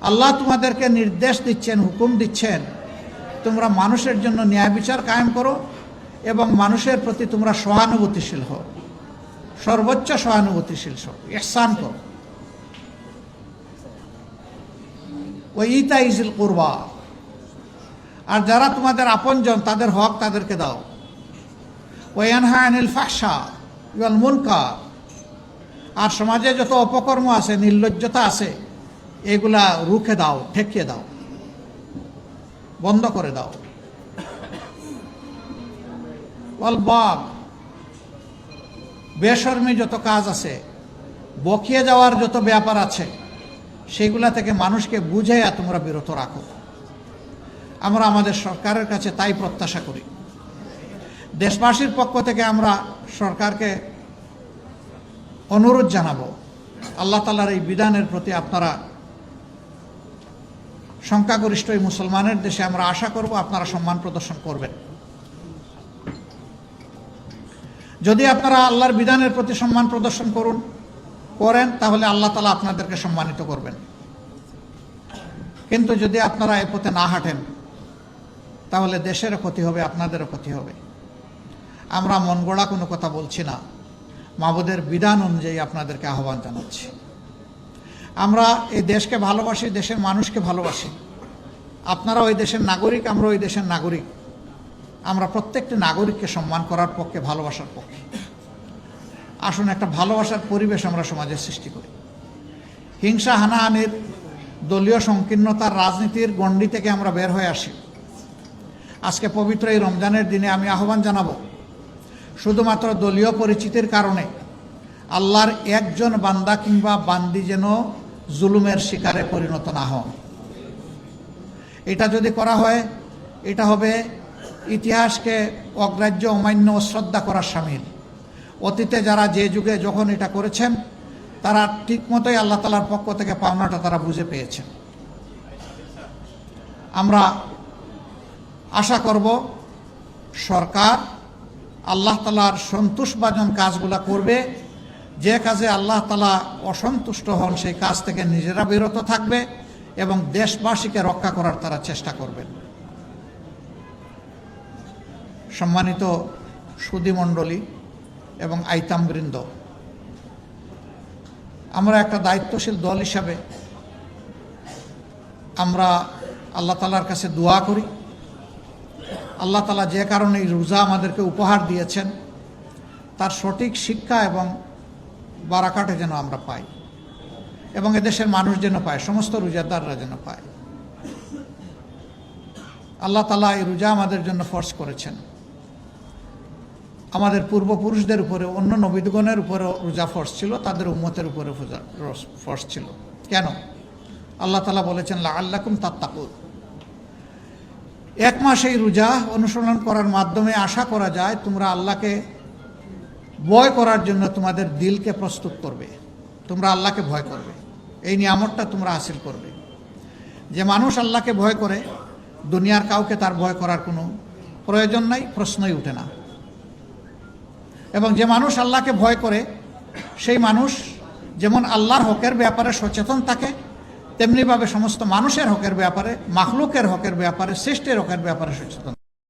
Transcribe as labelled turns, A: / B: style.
A: আল্লাহ তোমাদেরকে নির্দেশ দিচ্ছেন, হুকুম দিচ্ছেন, তোমরা মানুষের জন্য ন্যায় বিচার কায়েম করো এবং মানুষের প্রতি তোমরা সহানুভূতিশীল হও, সর্বোচ্চ সহানুভূতিশীল হও, ইহসান করো। ওই ইতা ইজিল কুরবা, আর যারা তোমাদের আপনজন তাদের হক তাদেরকে দাও। ওই আনহা আনিল ফাহশা ওয়াল মুনকার, আর সমাজে যত অপকর্ম আছে, নির্লজ্জতা আছে, এগুলা রুখে দাও, ঠেকিয়ে দাও, বন্ধ করে দাও। ওয়াল বাগ, বেশরমি যত কাজ আছে, বকিয়ে যাওয়ার যত ব্যাপার আছে, সেগুলা থেকে মানুষকে বুঝাইয়া তোমরা বিরত রাখো। আমরা আমাদের সরকারের কাছে তাই প্রত্যাশা করি। দেশবাসীর পক্ষ থেকে আমরা সরকারকে অনুরোধ জানাবো, আল্লাহ তাআলার এই বিধানের প্রতি আপনারা, সংখ্যাগরিষ্ঠ এই মুসলমানের দেশে আমরা আশা করব আপনারা সম্মান প্রদর্শন করবেন। যদি আপনারা আল্লাহর বিধানের প্রতি সম্মান প্রদর্শন করেন তাহলে আল্লাহ তাআলা আপনাদেরকে সম্মানিত করবেন। কিন্তু যদি আপনারা এ পথে না হাঁটেন তাহলে দেশেরও ক্ষতি হবে, আপনাদেরও ক্ষতি হবে। আমরা মন গড়া কোনো কথা বলছি না, মাবুদের বিধান অনুযায়ী আপনাদেরকে আহ্বান জানাচ্ছি। আমরা এই দেশকে ভালোবাসি, দেশের মানুষকে ভালোবাসি। আপনারা ওই দেশের নাগরিক, আমরা ওই দেশের নাগরিক। আমরা প্রত্যেকটি নাগরিককে সম্মান করার পক্ষে, ভালোবাসার পক্ষে। আসুন একটা ভালোবাসার পরিবেশ আমরা সমাজে সৃষ্টি করি। হিংসা, হানাহানির, দলীয় সংকীর্ণতার রাজনীতির গণ্ডি থেকে আমরা বের হয়ে আসি। আজকে পবিত্র এই রমজানের দিনে আমি আহ্বান জানাবো, শুধুমাত্র দলীয় পরিচিতির কারণে আল্লাহর একজন বান্দা কিংবা বান্দি যেন জুলুমের শিকারে পরিণত না হন। এটা যদি করা হয়, এটা হবে ইতিহাসকে অগ্রাহ্য, অমান্য, অশ্রদ্ধা করার শামিল। অতীতে যারা যে যুগে যখন এটা করেছেন তারা ঠিকমতোই আল্লাহ তাআলার পক্ষ থেকে পাওনাটা তারা বুঝে পেয়েছেন। আমরা আশা করব সরকার আল্লাহ তাআলার সন্তুষ্টভাজন কাজগুলা করবে। যে কাজে আল্লাহ তাআলা অসন্তুষ্ট হন সেই কাজ থেকে নিজেরা বিরত থাকবে এবং দেশবাসীকে রক্ষা করার তারা চেষ্টা করবেন। সম্মানিত সুধীমণ্ডলী এবং আইতামবৃন্দ, আমরা একটা দায়িত্বশীল দল হিসাবে আমরা আল্লাহ তাআলার কাছে দোয়া করি। আল্লাহ তাআলা যে কারণে এই রোজা আমাদেরকে উপহার দিয়েছেন তার সঠিক শিক্ষা এবং বারাকাতে যেন আমরা পাই এবং এদেশের মানুষ যেন পায়, সমস্ত রোজাদাররা যেন পায়। আল্লাহ তাআলা এই রোজা আমাদের জন্য ফরজ করেছেন। আমাদের পূর্বপুরুষদের উপরে, অন্য নবীগণের উপরেও রোজা ফরজ ছিল, তাদের উম্মতের উপরে ফরজ ছিল। কেন? আল্লাহ তাআলা বলেছেন লাআল্লাকুম তাত্তাকুন। এক মাস এই রোজা অনুসরণ করার মাধ্যমে আশা করা যায় তোমরা আল্লাহকে ভয় করার জন্য তোমাদের দিলকে প্রস্তুত করবে, তোমরা আল্লাহকে ভয় করবে, এই নিয়ামতটা তোমরা হাসিল করবে। যে মানুষ আল্লাহকে ভয় করে, দুনিয়ার কাউকে তার ভয় করার কোনো প্রয়োজন নাই, প্রশ্নই উঠে না। এবং যে মানুষ আল্লাহকে ভয় করে সেই মানুষ যেমন আল্লাহর হকের ব্যাপারে সচেতন থাকে, তেমনিভাবে সমস্ত মানুষের হকের ব্যাপারে, মাখলুকের হকের ব্যাপারে, সৃষ্টির হকের ব্যাপারে সচেতন